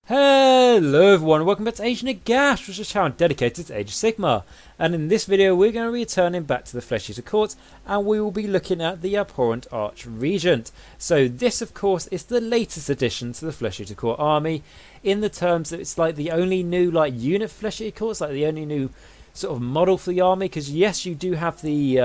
Hello everyone, welcome back to Age Nagash, which is a channel dedicated to Age of Sigmar. And in this video we're going to be returning back to the Flesh Eater Court, and we will be looking at the Abhorrant Archregent. So this of course is the latest addition to the Flesh Eater Court army, in the terms that it's like the only new unit Flesh Eater Court. It's like the only new sort of model for the army, because yes, you do have the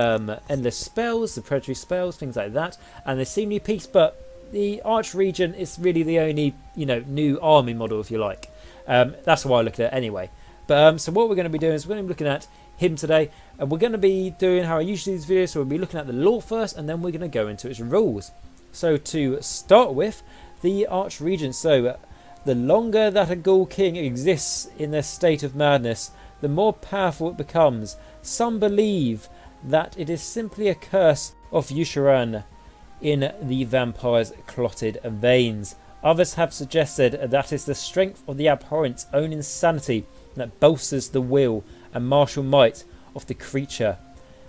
endless spells, the predatory spells, things like that, and the seemly piece, but the Archregent is really the only, new army model, if you like. That's why I look at it anyway. But so what we're going to be doing is we're going to be looking at him today, and we're going to be doing how I usually do these videos. So we'll be looking at the lore first, and then we're going to go into its rules. So to start with, the Archregent. So the longer that a Ghoul King exists in their state of madness, the more powerful it becomes. Some believe that it is simply a curse of Yusharan in the vampire's clotted veins. Others have suggested that is the strength of the abhorrent's own insanity that bolsters the will and martial might of the creature.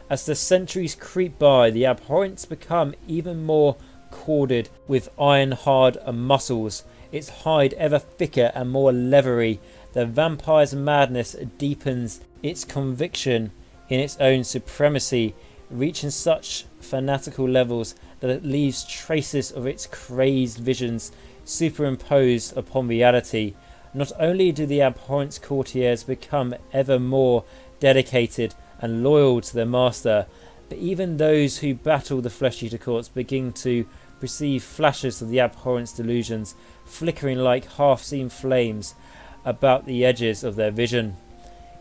As the centuries creep by, the abhorrents become even more corded with iron-hard muscles, its hide ever thicker and more leathery. The vampire's madness deepens its conviction in its own supremacy, reaching such fanatical levels that it leaves traces of its crazed visions superimposed upon reality. Not only do the abhorrent courtiers become ever more dedicated and loyal to their master, but even those who battle the Flesh Eater Courts begin to perceive flashes of the abhorrent's delusions, flickering like half-seen flames about the edges of their vision.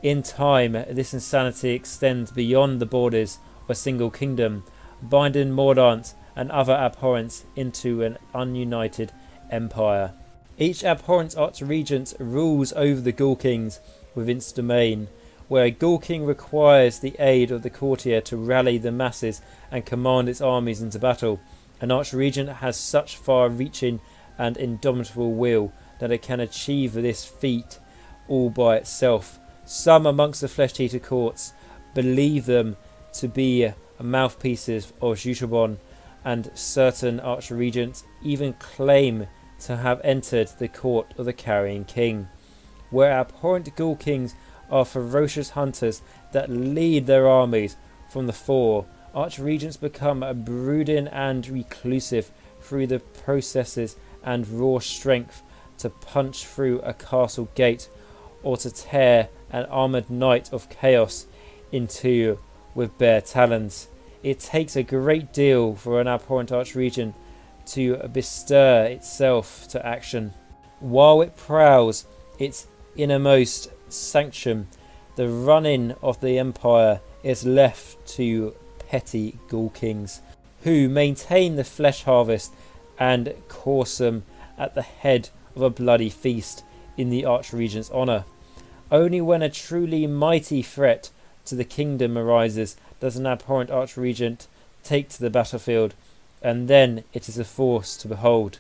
In time, this insanity extends beyond the borders of a single kingdom, binding Mordant and other abhorrents into an ununited empire. Each abhorrent archregent rules over the Ghoul Kings within its domain. Where a Ghoul King requires the aid of the courtier to rally the masses and command its armies into battle, an archregent has such far-reaching and indomitable will that it can achieve this feat all by itself. Some amongst the Flesh Eater Courts believe them to be mouthpieces of Yushabon, and certain archregents even claim to have entered the court of the Carrying King. Where abhorrent Ghoul Kings are ferocious hunters that lead their armies from the fore, archregents become brooding and reclusive through the processes and raw strength to punch through a castle gate or to tear an armoured knight of chaos into with bare talons. It takes a great deal for an abhorrent archregent to bestir itself to action. While it prowls its innermost sanctum, the running of the empire is left to petty Ghoul Kings, who maintain the flesh harvest and course them at the head of a bloody feast in the archregent's honour. Only when a truly mighty threat to the kingdom arises does an abhorrent archregent take to the battlefield, and then it is a force to behold.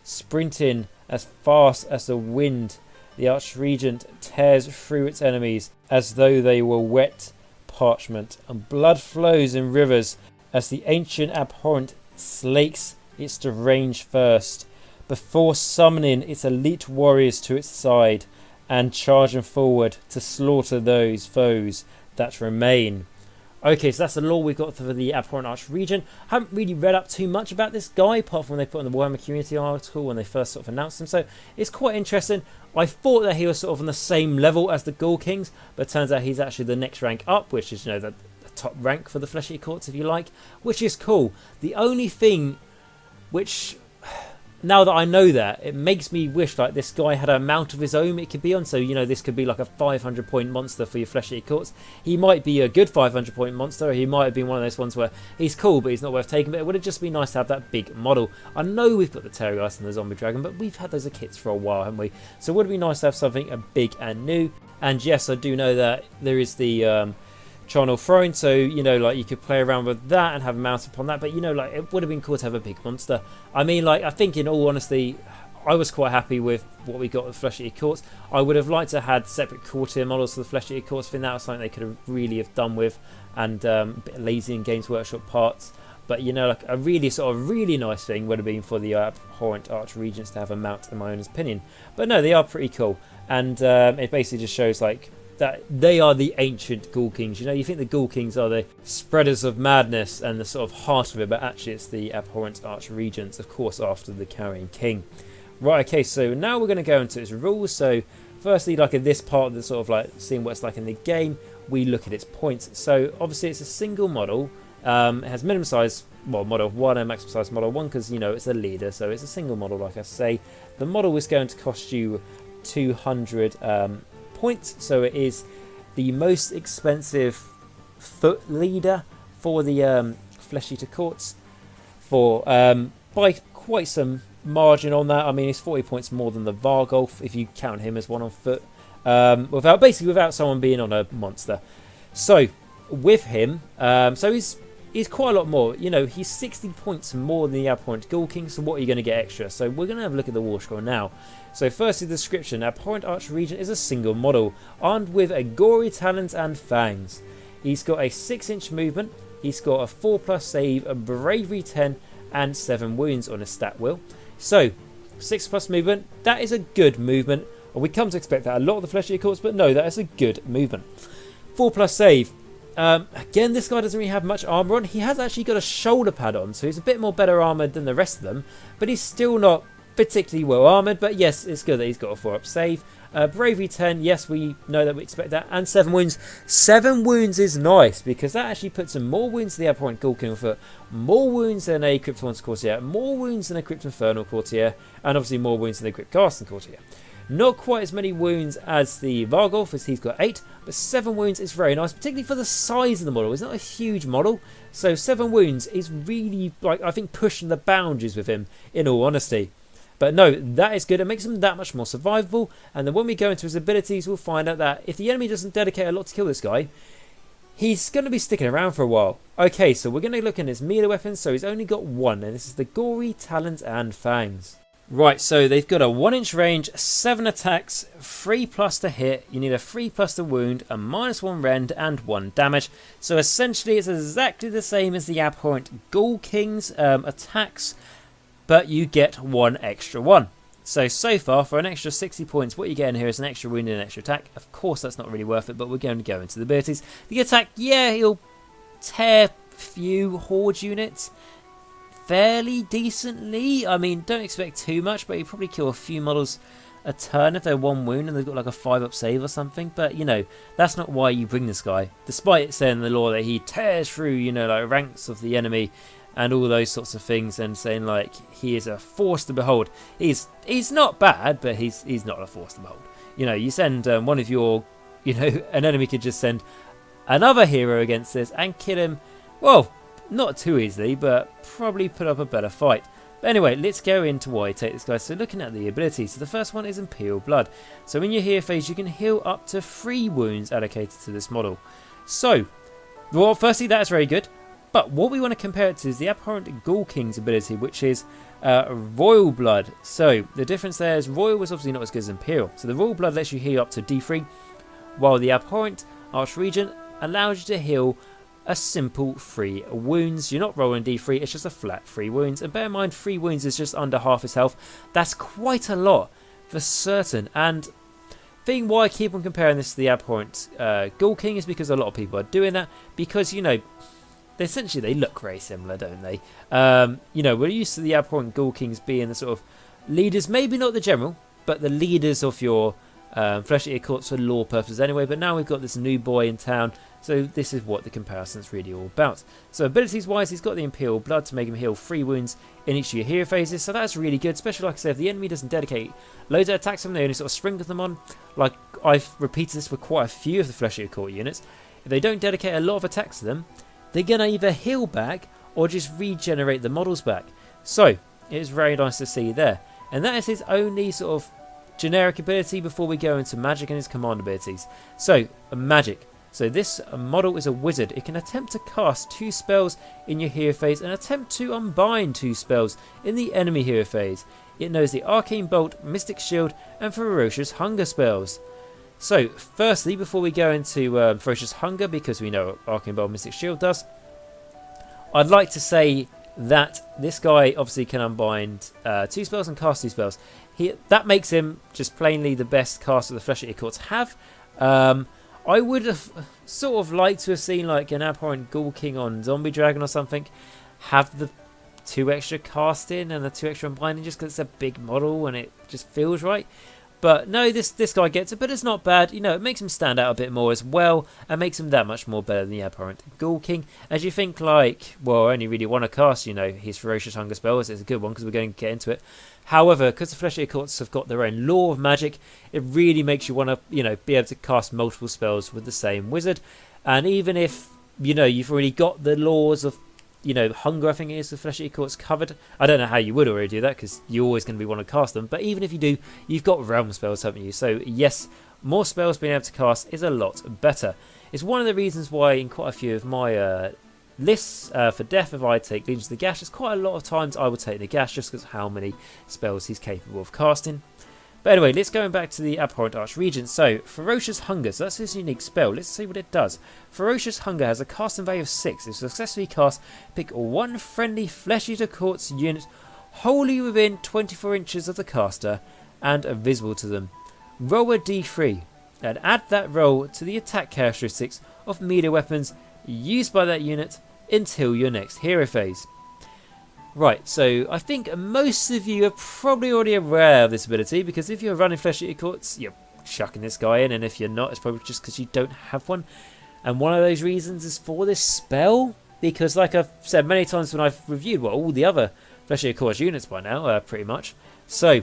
Sprinting as fast as the wind, the archregent tears through its enemies as though they were wet parchment, and blood flows in rivers as the ancient abhorrent slakes its deranged thirst, before summoning its elite warriors to its side and charging forward to slaughter those foes that remain. Okay, so that's the lore we've got for the Abhorrent Archregent. I haven't really read up too much about this guy, apart from when they put on the Warhammer community article when they first sort of announced him. So it's quite interesting. I thought that he was sort of on the same level as the Ghoul Kings, but it turns out he's actually the next rank up, which is, the top rank for the Flesh Eater Courts, if you like, which is cool. The only thing which, now that I know that, it makes me wish like this guy had a mount of his own it could be on. So, this could be like a 500 point monster for your Flesh Eater Courts. He might be a good 500 point monster, or he might have been one of those ones where he's cool but he's not worth taking. But it would have just been nice to have that big model. I know we've got the Terrorgeist and the Zombie Dragon, but we've had those as kits for a while, haven't we? So it would be nice to have something big and new. And yes, I do know that there is the Charnel Throne, so you could play around with that and have a mount upon that, but it would have been cool to have a big monster. I mean, I think in all honesty, I was quite happy with what we got with Flesh Eater Courts. I would have liked to have had separate courtier models for the Flesh Eater Courts. I think that was something they could have really have done with, and a bit lazy in Games Workshop parts. But you know, like a really really nice thing would have been for the Abhorrant Archregents to have a mount, in my own opinion. But no, they are pretty cool, and it basically just shows like that they are the ancient Ghoul Kings. You know, you think the Ghoul Kings are the spreaders of madness and the sort of heart of it, but actually it's the Abhorrant Archregents, of course, after the Carrying King. Right, okay, so now we're going to go into its rules. So firstly, like in this part of the sort of like seeing what it's like in the game, we look at its points. So obviously it's a single model. It has minimum size, well, model 1 and maximum size model 1 because, you know, it's a leader, so it's a single model, like I say. The model is going to cost you 200 points, so it is the most expensive foot leader for the Flesh Eater Courts for by quite some margin on that. I mean, it's 40 points more than the Vargolf if you count him as one on foot, without someone being on a monster. So with him, so he's quite a lot more. You know, he's 60 points more than the Abhorrant Ghoul King, so what are you going to get extra? So we're going to have a look at the Warscroll now. So firstly, the description. Abhorrant Archregent is a single model, armed with a gory talons and fangs. He's got a 6-inch movement, he's got a 4+ save, a bravery 10, and 7 wounds on his stat wheel. So, 6+ movement, that is a good movement. We come to expect that a lot of the Flesh Eater Courts, but no, that is a good movement. 4+ save. Again, this guy doesn't really have much armor on. He has actually got a shoulder pad on, so he's a bit more better armored than the rest of them, but he's still not particularly well armored. But yes, it's good that he's got a 4+ save. Bravery 10, yes, we know that we expect that, and 7 wounds. 7 wounds is nice because that actually puts him more wounds than the Abhorrant Ghoul King foot, more wounds than a Cryptolance Courtier, more wounds than a Crypt Infernal Courtier, and obviously more wounds than a Crypt Casting Courtier. Not quite as many wounds as the Vargolf, as he's got 8, but 7 wounds is very nice, particularly for the size of the model. It's not a huge model, so 7 wounds is really, like, I think, pushing the boundaries with him, in all honesty. But no, that is good. It makes him that much more survivable, and then when we go into his abilities, we'll find out that if the enemy doesn't dedicate a lot to kill this guy, he's going to be sticking around for a while. Okay, so we're going to look at his melee weapons, so he's only got 1, and this is the Gory Talons and Fangs. Right, so they've got a 1-inch range, 7 attacks, 3+ to hit, you need a 3+ to wound, a -1 rend, and 1 damage. So essentially it's exactly the same as the Abhorrant Ghoul King's attacks, but you get 1 extra 1. So far, for an extra 60 points, what you're getting here is an extra wound and an extra attack. Of course, that's not really worth it, but we're going to go into the abilities. The attack, yeah, he'll tear few horde units fairly decently. I mean, don't expect too much, but you probably kill a few models a turn if they're 1 wound and they've got like a 5+ save or something. But, you know, that's not why you bring this guy. Despite it saying in the lore that he tears through, you know, like ranks of the enemy and all those sorts of things, and saying like he is a force to behold. He's not bad, but he's not a force to behold. You know, you send one of your, you know, an enemy could just send another hero against this and kill him, well, not too easily, but probably put up a better fight. But anyway, let's go into why I take this guy. So looking at the abilities, so the first one is Imperial Blood. So in your hero phase, you can heal up to 3 wounds allocated to this model. So, well, firstly, that is very good. But what we want to compare it to is the Abhorrant Ghoul King's ability, which is Royal Blood. So the difference there is Royal was obviously not as good as Imperial. So the Royal Blood lets you heal up to D3, while the Abhorrant Archregent allows you to heal a simple 3 wounds. You're not rolling D3, it's just a flat 3 wounds. And bear in mind, 3 wounds is just under half his health. That's quite a lot for certain. And the thing why I keep on comparing this to the Abhorrant Ghoul King is because a lot of people are doing that. Because, you know, essentially they look very similar, don't they? You know, we're used to the Abhorrant Ghoul Kings being the sort of leaders, maybe not the general, but the leaders of your Flesh Eater Courts for lore purposes anyway. But now we've got this new boy in town, so this is what the comparison's really all about. So abilities wise, he's got the Imperial Blood to make him heal 3 wounds in each of your hero phases, so that's really good, especially like I said, if the enemy doesn't dedicate loads of attacks on them, they only sort of sprinkle them on. Like I've repeated this with quite a few of the Flesh Eater Court units. If they don't dedicate a lot of attacks to them, they're going to either heal back or just regenerate the models back. So it is very nice to see there. And that is his only sort of generic ability before we go into magic and his command abilities. So magic. So this model is a wizard. It can attempt to cast 2 spells in your hero phase and attempt to unbind 2 spells in the enemy hero phase. It knows the Arcane Bolt, Mystic Shield and Ferocious Hunger spells. So firstly, before we go into Ferocious Hunger, because we know what Arcane Bolt, Mystic Shield does, I'd like to say that this guy obviously can unbind 2 spells and cast 2 spells. That makes him just plainly the best caster the Flesh Eater Courts have. I would have sort of liked to have seen like an Abhorrant Ghoul King on Zombie Dragon or something have the 2 extra casting and the 2 extra unbinding, just because it's a big model and it just feels right. But no, this guy gets it, but it's not bad. You know, it makes him stand out a bit more as well, and makes him that much more better than the Abhorrant Ghoul King. As you think, like, well, I only really want to cast, you know, his Ferocious Hunger spells. It's a good one because we're going to get into it. However, because the Flesh Eater Courts have got their own law of magic, it really makes you want to, you know, be able to cast multiple spells with the same wizard. And even if, you know, you've already got the laws of, you know, hunger, I think it is, the Flesh Eater Courts covered. I don't know how you would already do that, because you're always going to want to cast them. But even if you do, you've got realm spells, haven't you? So yes, more spells being able to cast is a lot better. It's one of the reasons why in quite a few of my lists for death, if I take Legions of Nagash, it's quite a lot of times I would take Nagash just because of how many spells he's capable of casting. But anyway, let's go back to the Abhorrent Archregent. So, Ferocious Hunger, so that's his unique spell. Let's see what it does. Ferocious Hunger has a casting value of 6. If successfully cast, pick 1 friendly Flesh Eater Courts unit wholly within 24 inches of the caster and visible to them. Roll a d3 and add that roll to the attack characteristics of melee weapons used by that unit until your next hero phase. Right, so I think most of you are probably already aware of this ability, because if you're running Flesh Eater Courts, you're chucking this guy in, and if you're not, it's probably just because you don't have one. And one of those reasons is for this spell, because like I've said many times when I've reviewed all the other Flesh Eater Courts units by now, pretty much. So,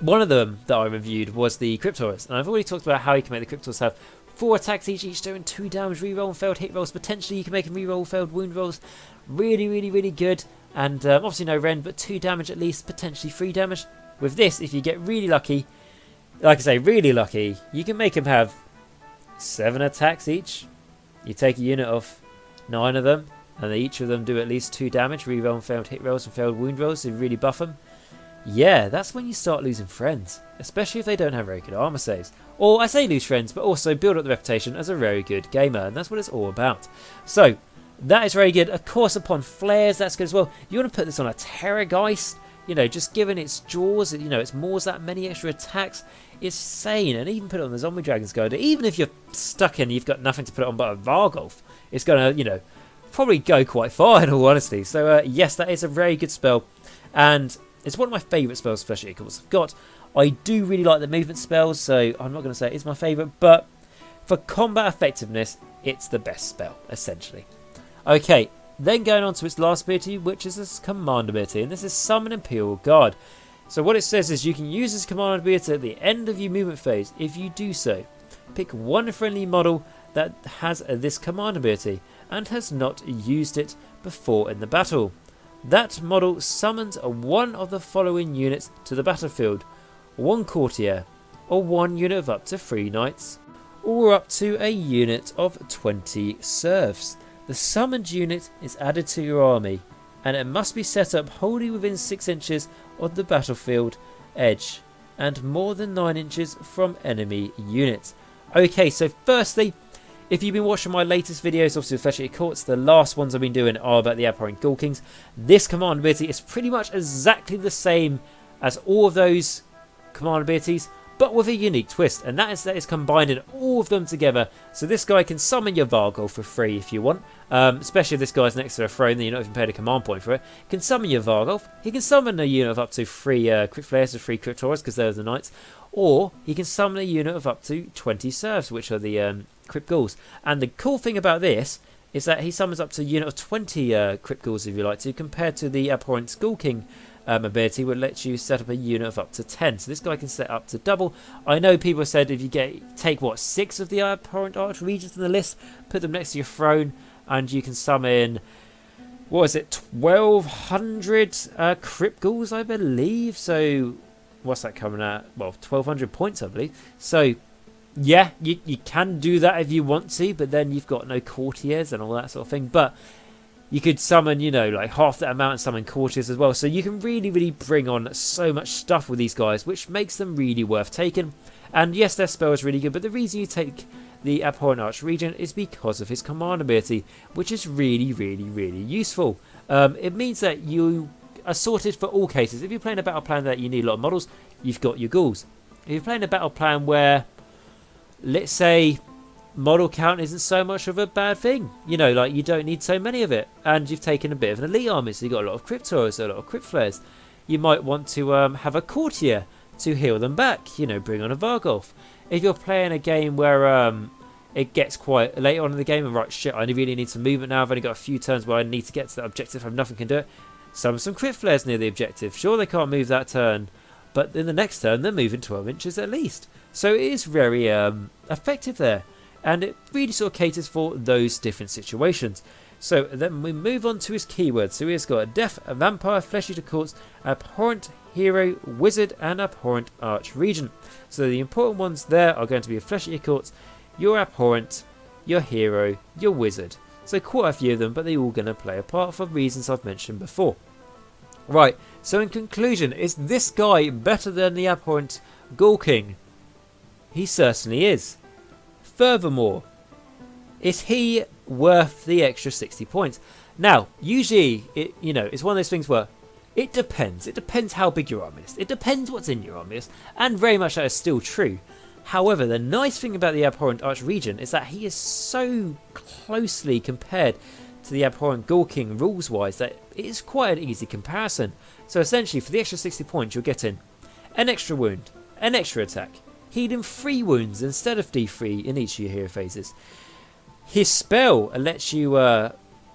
one of them that I reviewed was the Cryptoris, and I've already talked about how you can make the Cryptoris have 4 attacks each doing 2 damage, reroll and failed hit rolls. Potentially you can make them reroll failed wound rolls. Really good. And obviously no rend, but 2 damage at least, potentially 3 damage. With this, if you get really lucky, like I say, really lucky, you can make them have 7 attacks each. You take a unit of 9 of them, and each of them do at least 2 damage, reroll and failed hit rolls and failed wound rolls, so you really buff them. Yeah, that's when you start losing friends, especially if they don't have very good armor saves. Or I say lose friends, but also build up the reputation as a very good gamer, and that's what it's all about. So, that is very good. Of course, upon flares, that's good as well. You want to put this on a Terrorgeist, you know, just given its jaws, you know, its maws, that many extra attacks, it's insane. And even put it on the Zombie Dragon's Guide. Even if you're stuck in, you've got nothing to put it on but a Vargolf, it's going to, you know, probably go quite far in all honesty. So, yes, that is a very good spell. And it's one of my favourite spells, Flesh Eater Courts I've got. I do really like the movement spells, so I'm not going to say it's my favourite, but for combat effectiveness, it's the best spell, essentially. Okay, then going on to its last ability, which is its command ability, and this is Summon Imperial Guard. So what it says is you can use this command ability at the end of your movement phase. If you do so, pick 1 friendly model that has this command ability and has not used it before in the battle. That model summons 1 of the following units to the battlefield: 1 courtier, or 1 unit of up to 3 knights, or up to a unit of 20 serfs. The summoned unit is added to your army, and it must be set up wholly within 6 inches of the battlefield edge, and more than 9 inches from enemy units. Okay, so firstly, if you've been watching my latest videos, obviously with Flesh Eater Courts, the last ones I've been doing are about the Abhorrant Ghoul Kings. This command ability is pretty much exactly the same as all of those command abilities, but with a unique twist, and that is combining all of them together. So this guy can summon your Vargol for free if you want, especially if this guy's next to a throne that you're not even paid a command point for it. He can summon your Vargol. He can summon a unit of up to 3 Crypt Flares or 3 Cryptoris, because they're the knights, or he can summon a unit of up to 20 serfs, which are the Crypt Ghouls. And the cool thing about this is that he summons up to a unit of 20 Crypt Ghouls if you like to, compared to the Abhorrant Ghoul King ability, would let you set up a unit of up to 10. So this guy can set up to double. I know people have said if you take 6 of the Abhorrent Archregents in the list, put them next to your throne, and you can summon, what is it, 1200 Crypt Ghouls, I believe. So what's that coming at? Well, 1200 points, I believe. So yeah, you can do that if you want to, but then you've got no courtiers and all that sort of thing. But you could summon, you know, like half that amount and summon courtiers as well. So you can really bring on so much stuff with these guys, which makes them really worth taking. And yes, their spell is really good, but the reason you take the Abhorrant Archregent is because of his command ability, which is really, really, really useful. It means that you are sorted for all cases. If you're playing a battle plan that you need a lot of models, you've got your ghouls. If you're playing a battle plan where, let's say, model count isn't so much of a bad thing, you know, like you don't need so many of it, and you've taken a bit of an elite army, so you've got a lot of cryptos, a lot of crypt flares, you might want to have a courtier to heal them back, you know, bring on a Vargolf. If you're playing a game where it gets quite late on in the game and right, shit, I really need some movement now, I've only got a few turns where I need to get to that objective and nothing can do it, some crypt flares near the objective. Sure, they can't move that turn, but in the next turn they're moving 12 inches at least, so it is very effective there. And it really sort of caters for those different situations. So then we move on to his keywords. So he's got a Death, a Vampire, Flesh Eater Courts, Abhorrent, Hero, Wizard, and Abhorrent Archregent. So the important ones there are going to be a Flesh Eater Courts, your Abhorrent, your Hero, your Wizard. So quite a few of them, but they're all going to play a part for reasons I've mentioned before. Right, so in conclusion, is this guy better than the Abhorrant Ghoul King? He certainly is. Furthermore, is he worth the extra 60 points? Now, usually, it's one of those things where it depends. It depends how big your army is. It depends what's in your army is, and very much that is still true. However, the nice thing about the Abhorrant Archregent is that he is so closely compared to the Abhorrant Ghoul King rules-wise that it is quite an easy comparison. So essentially, for the extra 60 points, you're getting an extra wound, an extra attack, healing 3 wounds instead of D3 in each of your hero phases. His spell lets you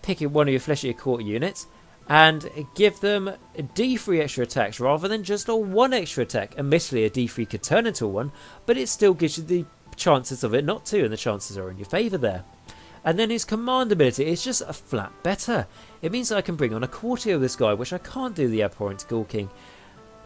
pick one of your Flesh Eater Court units and give them a D3 extra attacks rather than just a 1 extra attack. Admittedly, a D3 could turn into a 1, but it still gives you the chances of it not to, and the chances are in your favour there. And then his command ability is just a flat better. It means that I can bring on a courtier of this guy, which I can't do the Abhorrant Ghoul King.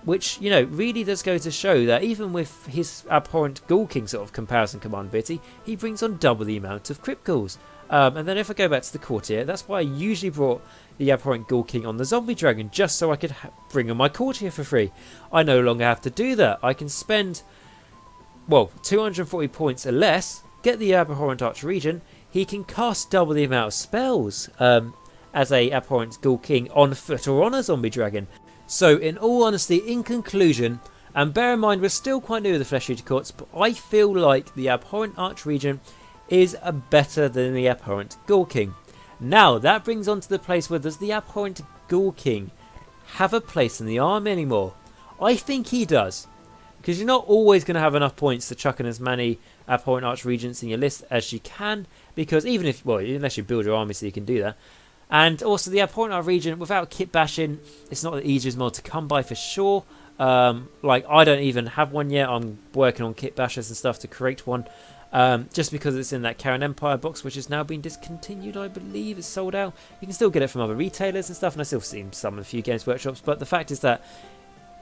Which, really does go to show that even with his Abhorrant Ghoul King sort of comparison command ability, he brings on double the amount of Crypt Ghouls. And then if I go back to the Courtier, that's why I usually brought the Abhorrant Ghoul King on the Zombie Dragon, just so I could bring on my Courtier for free. I no longer have to do that. I can spend, 240 points or less, get the Abhorrant Archregent. He can cast double the amount of spells as a Abhorrant Ghoul King on foot or on a Zombie Dragon. So, in all honesty, in conclusion, and bear in mind we're still quite new to the Flesh Eater Courts, but I feel like the Abhorrant Archregent is better than the Abhorrant Ghoul King. Now, that brings on to the place where does the Abhorrant Ghoul King have a place in the army anymore? I think he does, because you're not always going to have enough points to chuck in as many Abhorrant Archregents in your list as you can, because even if, unless you build your army so you can do that. And also the Abhorrant Archregent, without kit bashing, it's not the easiest mod to come by for sure. I don't even have one yet. I'm working on kit bashers and stuff to create one. Just because it's in that Karen Empire box, which has now been discontinued, I believe. It's sold out. You can still get it from other retailers and stuff, and I still see some in a few Games Workshops. But the fact is that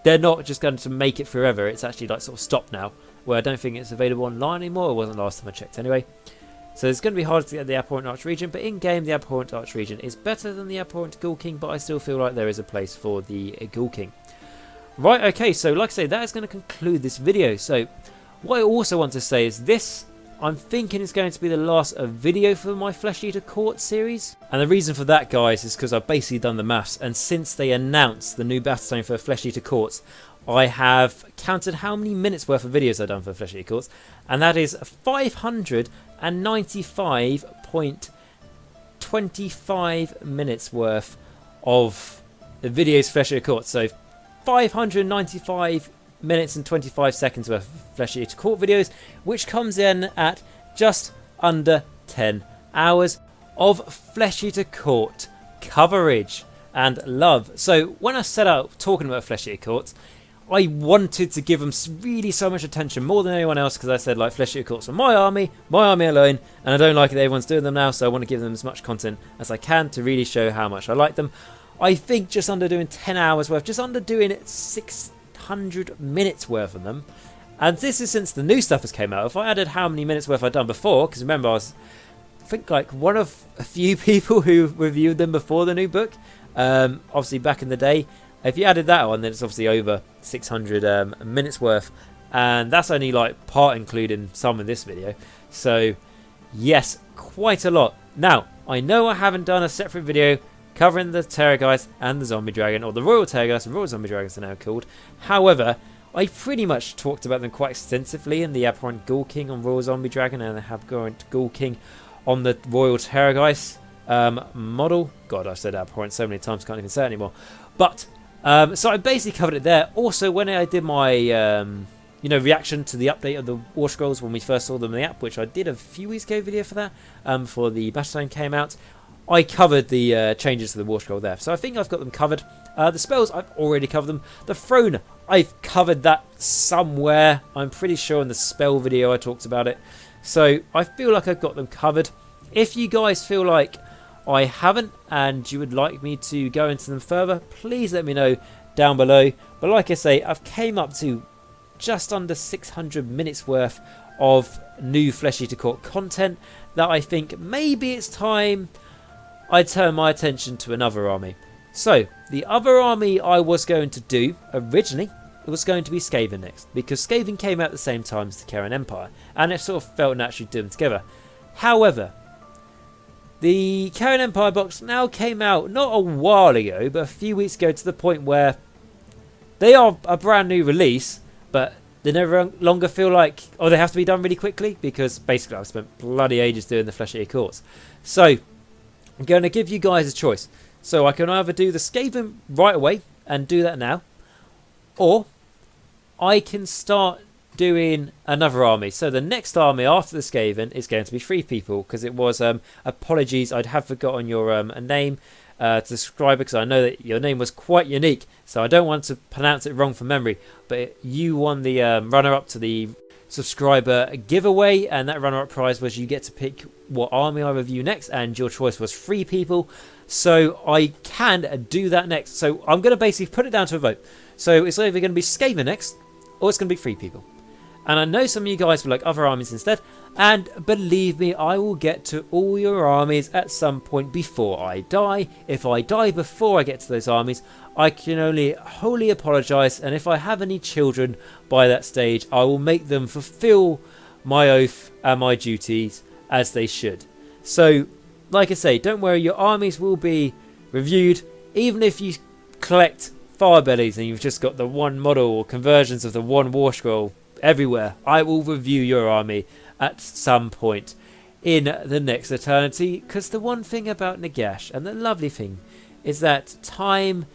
they're not just going to make it forever. It's actually sort of stopped now, where I don't think it's available online anymore. It wasn't last time I checked anyway. So it's going to be hard to get the Abhorrant Archregent, but in-game the Abhorrant Archregent is better than the Abhorrant Ghoul King, but I still feel like there is a place for the Ghoul King. Right, okay, so like I say, that is going to conclude this video. So what I also want to say is this, I'm thinking it's going to be the last video for my Flesh Eater Court series. And the reason for that, guys, is because I've basically done the maths, and since they announced the new battle zone for Flesh Eater Courts, I have counted how many minutes worth of videos I've done for Flesh Eater Courts, and that is 595.25 minutes worth of the videos for Flesh Eater Courts. So 595 minutes and 25 seconds worth of Flesh Eater Court videos, which comes in at just under 10 hours of Flesh Eater Court coverage and love. So when I set out talking about Flesh Eater Courts, I wanted to give them really so much attention, more than anyone else, because I said, like, Flesh Eater Courts are my army alone, and I don't like it that everyone's doing them now, so I want to give them as much content as I can to really show how much I like them. I think just under doing 10 hours worth, just under doing 600 minutes worth of them, and this is since the new stuff has came out. If I added how many minutes worth I'd done before, because remember I was, I think, like one of a few people who reviewed them before the new book, obviously back in the day. If you added that on, then it's obviously over 600 minutes worth, and that's only like part including some in this video. So Yes, quite a lot. Now, I know I haven't done a separate video covering the Terrorgeist and the Zombie Dragon, or the Royal Terrorgeist and Royal Zombie Dragons are now called. However, I pretty much talked about them quite extensively in the Abhorrant Ghoul King on Royal Zombie Dragon and the Abhorrant Ghoul King on the Royal Terrorgeist model. God, I've said Abhorrent so many times, can't even say it anymore. But, so I basically covered it there. Also, when I did my reaction to the update of the Warscrolls when we first saw them in the app, which I did a few weeks ago video for that, before the Battleline came out, I covered the changes to the Warscroll there. So I think I've got them covered. The spells, I've already covered them. The throne, I've covered that somewhere. I'm pretty sure in the spell video I talked about it. So I feel like I've got them covered. If you guys feel like I haven't and you would like me to go into them further, please let me know down below. But like I say, I've came up to just under 600 minutes worth of new Flesh Eater Court content that I think maybe it's time I turn my attention to another army. So the other army I was going to do originally, it was going to be Skaven next, because Skaven came out at the same time as the Karen Empire and it sort of felt natural to do them together. However, the Karen Empire box now came out not a while ago but a few weeks ago, to the point where they are a brand new release, but they never longer feel like, oh, they have to be done really quickly, because basically I've spent bloody ages doing the Flesh Eater Courts. So I'm going to give you guys a choice. So I can either do the Skaven right away and do that now, or I can start doing another army. So the next army after the Skaven is going to be 3 people, because it was, apologies, I'd have forgotten your name to describe it, because I know that your name was quite unique, so I don't want to pronounce it wrong from memory, but you won the runner-up to the subscriber giveaway, and that runner-up prize was you get to pick what army I review next, and your choice was 3 people. So I can do that next. So I'm going to basically put it down to a vote. So it's either going to be Skaven next, or it's going to be 3 people. And I know some of you guys would like other armies instead, and believe me, I will get to all your armies at some point before I die. If I die before I get to those armies, I can only wholly apologise, and if I have any children by that stage, I will make them fulfil my oath and my duties as they should. So, like I say, don't worry, your armies will be reviewed, even if you collect Firebellies and you've just got the one model or conversions of the one Warscroll everywhere. I will review your army at some point in the next eternity, because the one thing about Nagash, and the lovely thing, is that time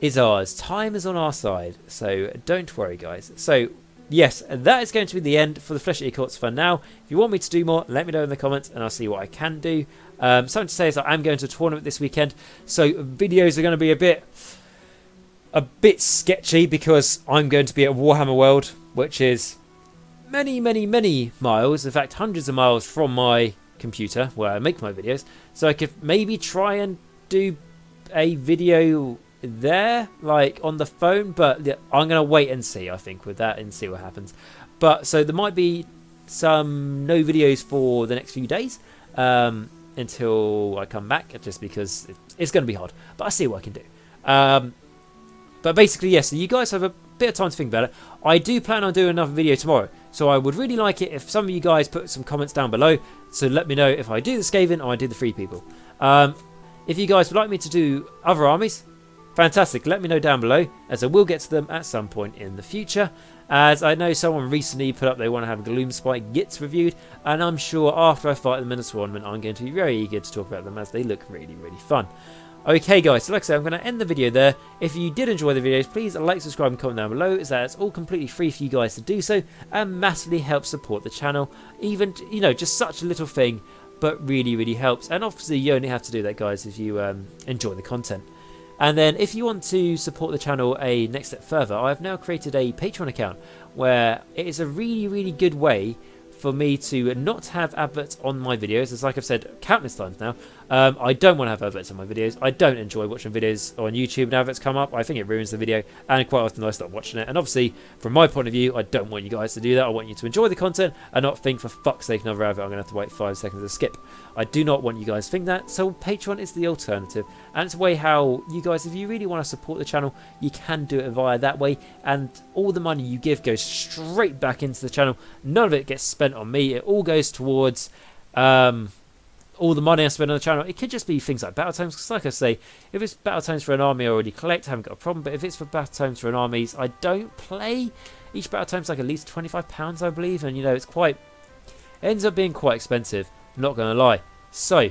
is ours. Time is on our side, so don't worry, guys. So yes, that is going to be the end for the Flesh Eater Courts for now. If you want me to do more, let me know in the comments and I'll see what I can do. Something to say is that I'm going to a tournament this weekend, so videos are going to be a bit sketchy, because I'm going to be at Warhammer World, which is many miles, in fact hundreds of miles from my computer where I make my videos. So I could maybe try and do a video there, like on the phone, but I'm going to wait and see, I think, with that, and see what happens. But so there might be some no videos for the next few days until I come back, just because it's going to be hard, but I'll see what I can do. But basically, yes, so you guys have a bit of time to think about it. I do plan on doing another video tomorrow, so I would really like it if some of you guys put some comments down below to let me know if I do the Skaven or I do the 3 people. If you guys would like me to do other armies, fantastic, let me know down below, as I will get to them at some point in the future. As I know someone recently put up they want to have Gloomspite Gits reviewed, and I'm sure after I fight them in a tournament I'm going to be very eager to talk about them, as they look really fun. Okay guys, so like I said, I'm going to end the video there. If you did enjoy the videos, please like, subscribe and comment down below, as that's all completely free for you guys to do so, and massively helps support the channel. Even, just such a little thing, but really helps. And obviously you only have to do that, guys, if you enjoy the content. And then if you want to support the channel a next step further, I've now created a Patreon account, where it is a really good way for me to not have adverts on my videos, as like I've said countless times now. I don't want to have adverts on my videos. I don't enjoy watching videos on YouTube and adverts come up. I think it ruins the video, and quite often I stop watching it. And obviously, from my point of view, I don't want you guys to do that. I want you to enjoy the content and not think, for fuck's sake, another advert, I'm going to have to wait 5 seconds to skip. I do not want you guys to think that, so Patreon is the alternative, and it's a way how you guys, if you really want to support the channel, you can do it via that way, and all the money you give goes straight back into the channel. None of it gets spent on me. It all goes towards all the money I spend on the channel. It could just be things like battle tomes, because like I say, if it's battle tomes for an army I already collect, I haven't got a problem. But if it's for battle tomes for an armies I don't play, each battle tome's like at least £25, I believe, and you know, it's quite, it ends up being quite expensive, not gonna lie. So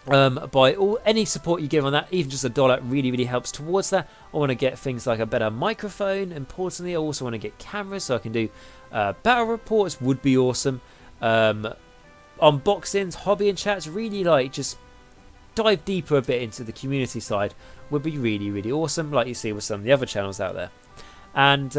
by any support you give on that, even just $1, really helps towards that. I want to get things like a better microphone. Importantly, I also want to get cameras so I can do battle reports, would be awesome. Unboxings, hobby and chats, really like just dive deeper a bit into the community side would be really awesome, like you see with some of the other channels out there. And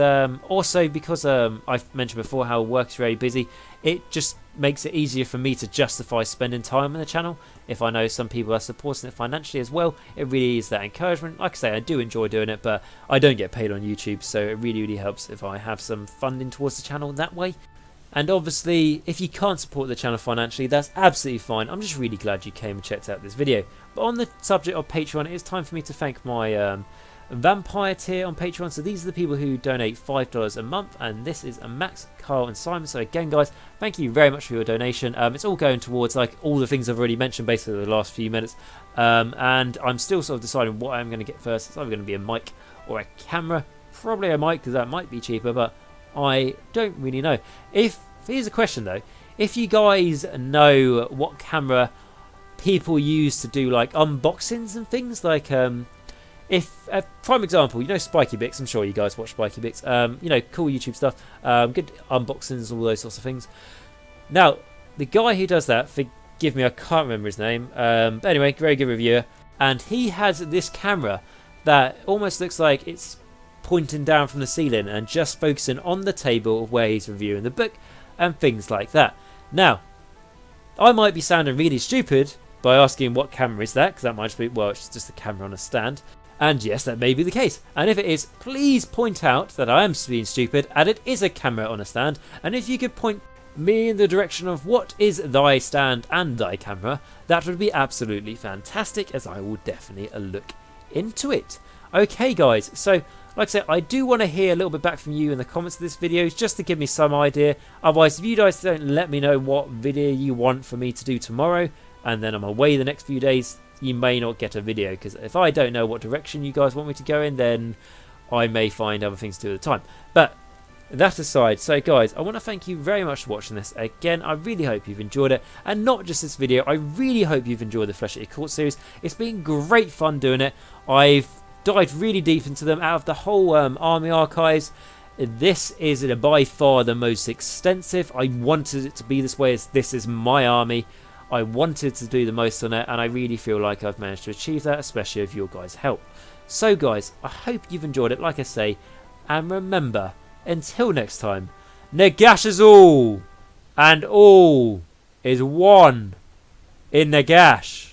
also because I've mentioned before how work is very busy, it just makes it easier for me to justify spending time on the channel. If I know some people are supporting it financially as well, it really is that encouragement. Like I say, I do enjoy doing it, but I don't get paid on YouTube, so it really helps if I have some funding towards the channel that way. And obviously, if you can't support the channel financially, that's absolutely fine. I'm just really glad you came and checked out this video. But on the subject of Patreon, it's time for me to thank my Vampire tier on Patreon. So these are the people who donate $5 a month, and this is Max, Carl and Simon. So again guys, thank you very much for your donation. It's all going towards like all the things I've already mentioned basically the last few minutes, and I'm still sort of deciding what I'm going to get first. It's either going to be a mic or a camera. Probably a mic because that might be cheaper, but I don't really know. Here's a question though, if you guys know what camera people use to do like unboxings and things, like if prime example, you know Spiky Bix, I'm sure you guys watch Spiky Bix, you know, cool YouTube stuff, good unboxings, all those sorts of things. Now the guy who does that, forgive me, I can't remember his name, but anyway, very good reviewer, and he has this camera that almost looks like it's pointing down from the ceiling and just focusing on the table where he's reviewing the book and things like that. Now I might be sounding really stupid by asking what camera is that, because that might just be, well, it's just a camera on a stand. And yes, that may be the case. And if it is, please point out that I am being stupid and it is a camera on a stand. And if you could point me in the direction of what is thy stand and thy camera, that would be absolutely fantastic, as I will definitely look into it. Okay guys, so like I said, I do want to hear a little bit back from you in the comments of this video, just to give me some idea. Otherwise, if you guys don't let me know what video you want for me to do tomorrow, and then I'm away the next few days, you may not get a video, because if I don't know what direction you guys want me to go in, then I may find other things to do at the time. But that aside, so guys, I want to thank you very much for watching this. Again, I really hope you've enjoyed it, and not just this video, I really hope you've enjoyed the Flesh Eater Court series. It's been great fun doing it. I've dived really deep into them. Out of the whole army archives, this is by far the most extensive. I wanted it to be this way, as this is my army. I wanted to do the most on it, and I really feel like I've managed to achieve that, especially with your guys' help. So guys, I hope you've enjoyed it, like I say, and remember, until next time, Nagash is all, and all is one in Nagash.